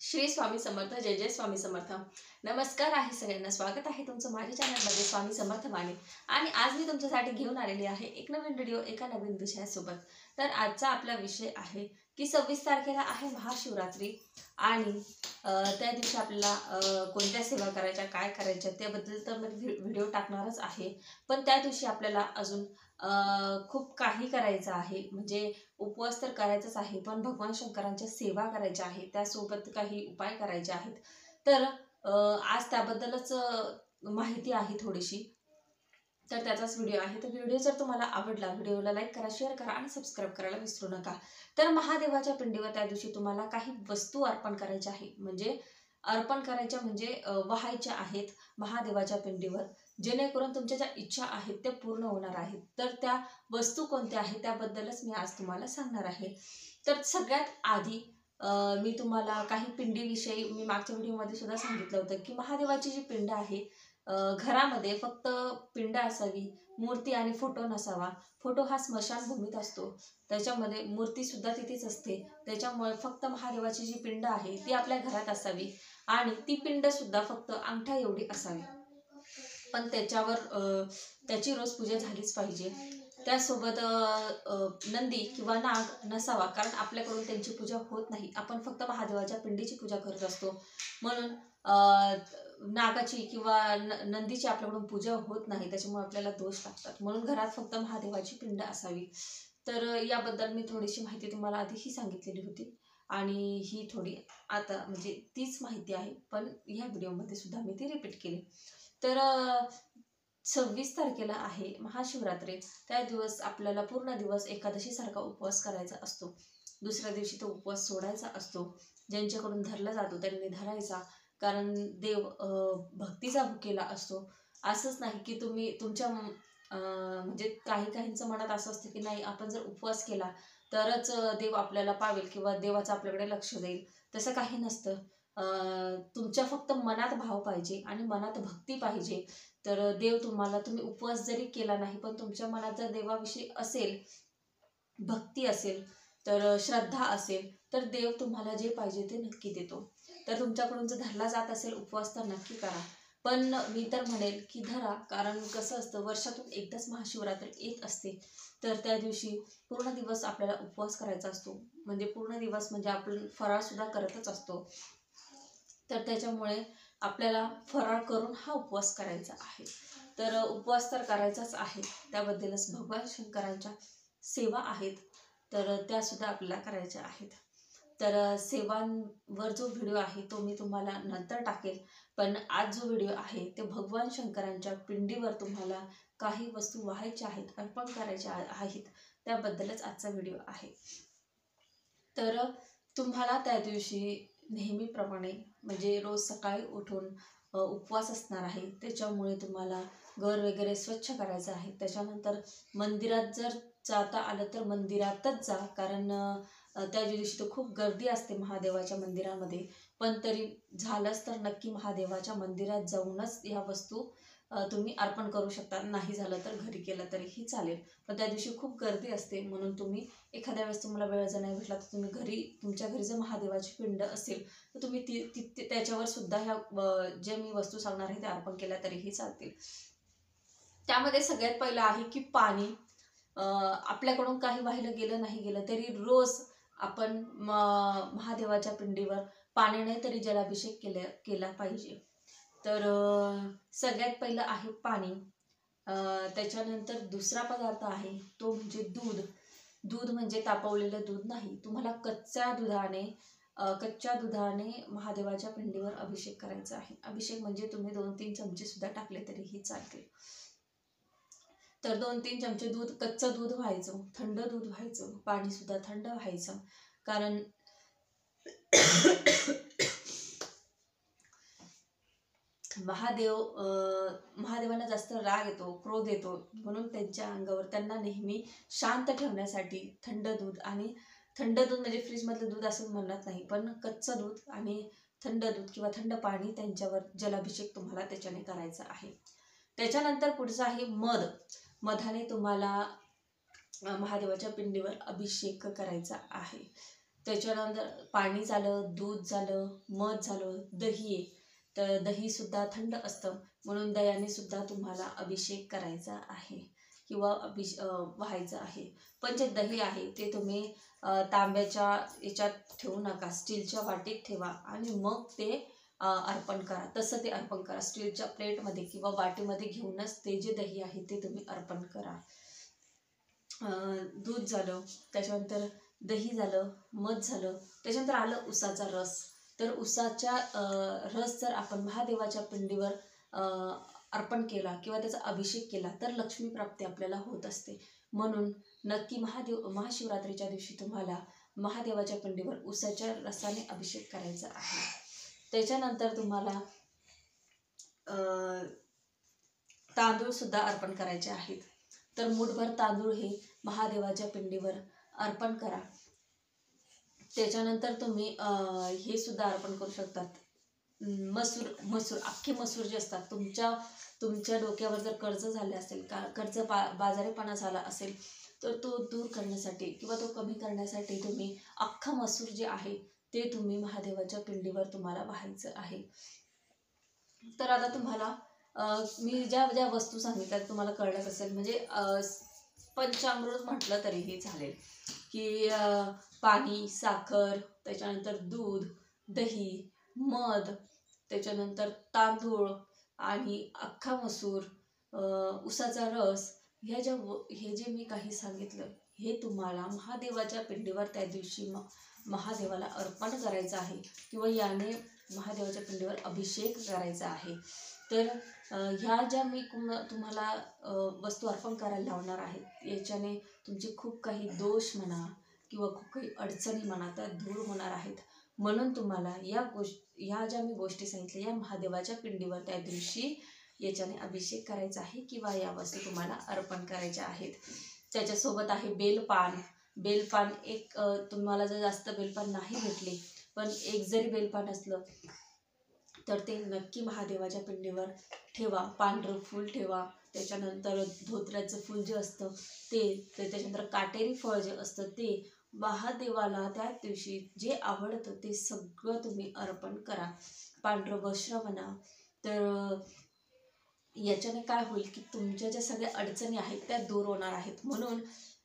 श्री स्वामी समर्थ. जय जय स्वामी समर्थ. नमस्कार आहे सगळ्यांना. स्वागत आहे तुमचं माझ्या चॅनलमध्ये स्वामी समर्थ वाणी. आणि आज मी तुमच्यासाठी घेऊन आलेली आहे एक नवीन व्हिडिओ एका नवीन विषयासोबत. तर आजचा आपला विषय आहे की 26 तारखेला आहे महाशिवरात्री आणि त्या दिवशी आपल्याला कोणत्या सेवा करायच्या, काय करायच्या त्याबद्दल तर मी व्हिडिओ टाकणारच आहे. पण त्या दिवशी आपल्याला अजून खूप काही करायचं आहे. म्हणजे उपवास तर करायचाच आहे, पण भगवान शंकरांच्या सेवा करायच्या आहे, त्यासोबत काही उपाय करायचे आहेत. तर आज त्याबद्दलच माहिती आहे थोडीशी. तर त्याचाच व्हिडिओ आहे. तर व्हिडिओ जर तुम्हाला आवडला, व्हिडिओला लाईक करा, शेअर करा आणि सबस्क्राईब करायला विसरू नका. तर महादेवाच्या पिंडीवर त्या दिवशी तुम्हाला काही वस्तू अर्पण करायच्या आहे. म्हणजे अर्पण करायच्या म्हणजे वाहायच्या आहेत महादेवाच्या पिंडीवर, जेणेकरून तुमच्या ज्या इच्छा आहेत त्या पूर्ण होणार आहेत. तर त्या वस्तू कोणत्या आहेत त्याबद्दलच मी आज तुम्हाला सांगणार आहे. तर सगळ्यात आधी मी तुम्हाला काही पिंडीविषयी मी मागच्या व्हिडिओमध्ये सुद्धा सांगितलं होतं की महादेवाची जी पिंड आहे घरामध्ये फक्त पिंड असावी, मूर्ती आणि फोटो नसावा. फोटो हा स्मशानभूमीत असतो, त्याच्यामध्ये मूर्ती सुद्धा तिथेच असते. त्याच्यामुळे फक्त महादेवाची जी पिंड आहे ती आपल्या घरात असावी आणि ती पिंड सुद्धा फक्त अंगठा एवढी असावी. पण त्याच्यावर त्याची रोज पूजा झालीच पाहिजे. त्यासोबत नंदी किंवा नाग नसावा, कारण आपल्याकडून त्यांची पूजा होत नाही. आपण फक्त महादेवाच्या पिंडीची पूजा करत असतो, म्हणून नागाची किंवा नंदीची आपल्याकडून पूजा होत नाही. त्याच्यामुळे आपल्याला दोष लागतात. म्हणून घरात फक्त महादेवाची पिंड असावी. तर याबद्दल मी थोडीशी माहिती तुम्हाला आधीही सांगितलेली होती आणि ही थोडी आता म्हणजे तीच माहिती आहे, पण ह्या व्हिडिओमध्ये सुद्धा मी ती रिपीट केली. तर 26 तारखेला आहे महाशिवरात्री. त्या दिवस आपल्याला पूर्ण दिवस एकादशीसारखा उपवास करायचा असतो. दुसऱ्या दिवशी तो उपवास सोडायचा असतो. ज्यांच्याकडून धरला जातो त्यांनी धरायचा, कारण देव भक्तीचा भुकेला असतो. असंच नाही की तुम्ही तुमच्या म्हणजे काहींचं मनात असं असतं की नाही, आपण जर उपवास केला तरच देव आपल्याला पावेल किंवा देवाचं आपल्याकडे लक्ष देईल. तसं काही नसतं. तुमच्या फक्त मनात भाव पाहिजे आणि मनात भक्ती पाहिजे. तर देव तुम्हाला, तुम्ही उपवास जरी केला नाही पण तुमच्या मनात जर देवाविषयी असेल, भक्ती असेल, तर श्रद्धा असेल, तर देव तुम्हाला जे पाहिजे ते नक्की देतो. तर तुमच्याकडून जर धरला जात असेल उपवास तर नक्की करा. पण मी तर म्हणेल की धरा, कारण कसं असतं, वर्षातून एकदाच महाशिवरात्री येत असते. तर त्या दिवशी पूर्ण दिवस आपल्याला उपवास करायचा असतो. म्हणजे पूर्ण दिवस म्हणजे आपण फराळ सुद्धा करतच असतो. तर त्याच्यामुळे आपल्याला फराळ करून हा उपवास करायचा आहे. तर उपवास तर करायचाच आहे, त्याबद्दलच भगवान शंकरांच्या सेवा आहेत, तर त्यासुद्धा आपल्याला करायच्या आहेत. तर सेवांवर जो व्हिडिओ आहे तो मी तुम्हाला नंतर टाकेल. पण आज जो व्हिडिओ आहे ते भगवान शंकरांच्या पिंडीवर तुम्हाला काही वस्तू वाहायच्या आहेत, अर्पण करायच्या आहेत, त्याबद्दलच आजचा व्हिडिओ आहे. तर तुम्हाला त्या दिवशी नेहमीप्रमाणे म्हणजे रोज सकाळी उठून उपवास असणार आहे. त्याच्यामुळे तुम्हाला घर वगैरे स्वच्छ करायचं आहे. त्याच्यानंतर मंदिरात जर जाता आलं तर मंदिरातच जा, कारण त्या दिवशी तर खूप गर्दी असते महादेवाच्या मंदिरामध्ये. पण तरी झालंच तर नक्की महादेवाच्या मंदिरात जाऊनच या वस्तू तुम्ही अर्पण करू शकता. नाही झालं तर घरी केलं तरीही चालेल, पण त्या दिवशी खूप गर्दी असते. म्हणून तुम्ही एखाद्या वेळेस तुम्हाला वेळ जर नाही भेटला तर तुम्ही घरी, तुमच्या घरी जर महादेवाची पिंड असेल तर तुम्ही त्याच्यावर सुद्धा ह्या जे मी वस्तू सांगणार आहे त्या अर्पण केल्या तरीही चालतील. त्यामध्ये सगळ्यात पहिलं आहे की पाणी. आपल्याकडून काही वाहिलं गेलं नाही गेलं तरी रोज आपण महादेवाच्या पिंडीवर पाण्याने तरी जलाभिषेक केला पाहिजे. तर सगळ्यात पहिलं आहे पाणी. त्याच्यानंतर दुसरा पदार्थ आहे तो म्हणजे दूध. दूध म्हणजे तापवलेलं दूध नाही, तुम्हाला कच्च्या दुधाने महादेवाच्या पिंडीवर अभिषेक करायचा आहे. अभिषेक म्हणजे तुम्ही 2-3 चमचे सुद्धा टाकले तरीही चालते. तर 2-3 चमचे दूध, कच्चं दूध व्हायचं, थंड दूध व्हायचं, पाणी सुद्धा थंड व्हायचं. कारण महादेवांना जास्त राग येतो, क्रोध येतो, म्हणून त्यांच्या अंगावर त्यांना नेहमी शांत ठेवण्यासाठी थंड दूध, आणि थंड दूध म्हणजे फ्रीजमधलं दूध असं म्हणत नाही, पण कच्चं दूध आणि थंड दूध किंवा थंड पाणी त्यांच्यावर जलाभिषेक तुम्हाला त्याच्याने करायचा आहे. त्याच्यानंतर पुढचं आहे मध. मधाने तुम्हाला महादेवाच्या पिंडीवर अभिषेक करायचा आहे. त्याच्यानंतर पाणी झालं, दूध झालं, मध झालं, दही आहे, तर दहीसुद्धा थंड असतं, म्हणून दह्याने सुद्धा तुम्हाला अभिषेक करायचा आहे किंवा व्हायचं आहे. पण जे दही आहे ते तुम्ही तांब्याच्या याच्यात ठेवू नका, स्टीलच्या वाटीत ठेवा आणि मग ते अर्पण करा. तसं ते अर्पण करा, स्टीलच्या प्लेटमध्ये किंवा वाटीमध्ये घेऊनच ते जे दही आहे ते तुम्ही अर्पण करा. दूध झालं, त्याच्यानंतर दही झालं, मध झालं, त्याच्यानंतर आलं उसाचा रस. तर उसाचा रस जर आपण महादेवाच्या पिंडीवर अर्पण केला किंवा त्याचा अभिषेक केला तर लक्ष्मी प्राप्ती आपल्याला होत असते. म्हणून नक्की महाशिवरात्रीच्या दिवशी तुम्हाला महादेवाच्या पिंडीवर उसाच्या रसाने अभिषेक करायचा आहे. त्याच्यानंतर तुम्हाला तांदूळ सुद्धा अर्पण करायचे आहेत. तर मूठभर तांदूळ हे महादेवाच्या पिंडीवर अर्पण करा. त्याच्यानंतर तुम्ही हे सुद्धा अर्पण करू शकतात, मसूर अख्खे मसूर जे असतात, तुमच्या डोक्यावर जर कर्ज झाले असेल, बाजारीपणा झाला असेल तर तो दूर करण्यासाठी किंवा तो कमी करण्यासाठी तुम्ही अख्खा मसूर जे आहे ते तुम्ही महादेवाच्या पिंडीवर तुम्हाला वाहायचं आहे. तर आता तुम्हाला मी ज्या ज्या वस्तू सांगितल्या तुम्हाला कळलंच असेल, म्हणजे पंचामृत म्हटलं तरीही चालेल की पाणी, साखर, त्याच्यानंतर दूध, दही, मध, त्याच्यानंतर तांदूळ आणि अख्खा मसूर, उसाचा रस, हे जे मी काही सांगितलं हे तुम्हाला महादेवाच्या पिंडीवर त्या दिवशी महादेवाला अर्पण करायचं आहे किंवा याने महादेवाच्या पिंडीवर अभिषेक करायचा आहे. तर ह्या ज्या मी तुम्हाला वस्तू अर्पण करायला लावणार आहेत याच्याने तुमचे खूप काही दोष म्हणा किंवा खूप काही अडचणी म्हणा त्या दूर होणार आहेत. म्हणून तुम्हाला ह्या ज्या मी गोष्टी सांगितल्या या महादेवाच्या पिंडीवर त्या दिवशी याच्याने अभिषेक करायचा आहे किंवा या वस्तू तुम्हाला अर्पण करायच्या आहेत. त्याच्यासोबत आहे बेलपान एक तुम्हाला जर जास्त बेलपान नाही भेटले पण एक जरी बेलपान असलं तर ते नक्की महादेवाच्या पिंडीवर ठेवा. पांढरं फूल ठेवा, त्याच्यानंतर धोत्र्याचं फूल जे असतं ते, त्याच्यानंतर काटेरी फळ जे असतं ते, महादेवाला त्या दिवशी जे आवडतं ते सगळं तुम्ही अर्पण करा. पांढरं वस्त्र म्हणा. तर याच्याने काय होईल की तुमच्या ज्या सगळ्या अडचणी आहेत त्या दूर होणार आहेत. म्हणून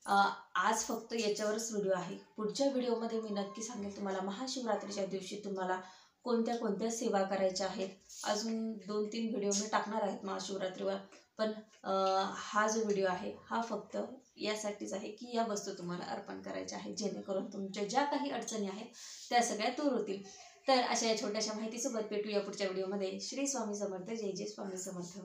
आज फक्त याच्यावरच व्हिडिओ आहे. पुढच्या व्हिडिओमध्ये मी नक्की सांगेन तुम्हाला महाशिवरात्रीच्या दिवशी तुम्हाला कोणत्या सेवा करायच्या आहेत. अजून 2-3 व्हिडिओ मी टाकणार आहेत महाशिवरात्रीवर, पण हा जो व्हिडिओ आहे हा फक्त यासाठीच आहे की या वस्तू तुम्हाला अर्पण करायच्या आहेत जेणेकरून तुमच्या ज्या काही अडचणी आहेत त्या सगळ्या दूर होतील. तर अशा या छोट्याशा माहितीसोबत भेटूया पुढच्या व्हिडिओमध्ये. श्री स्वामी समर्थ. जय जय स्वामी समर्थ.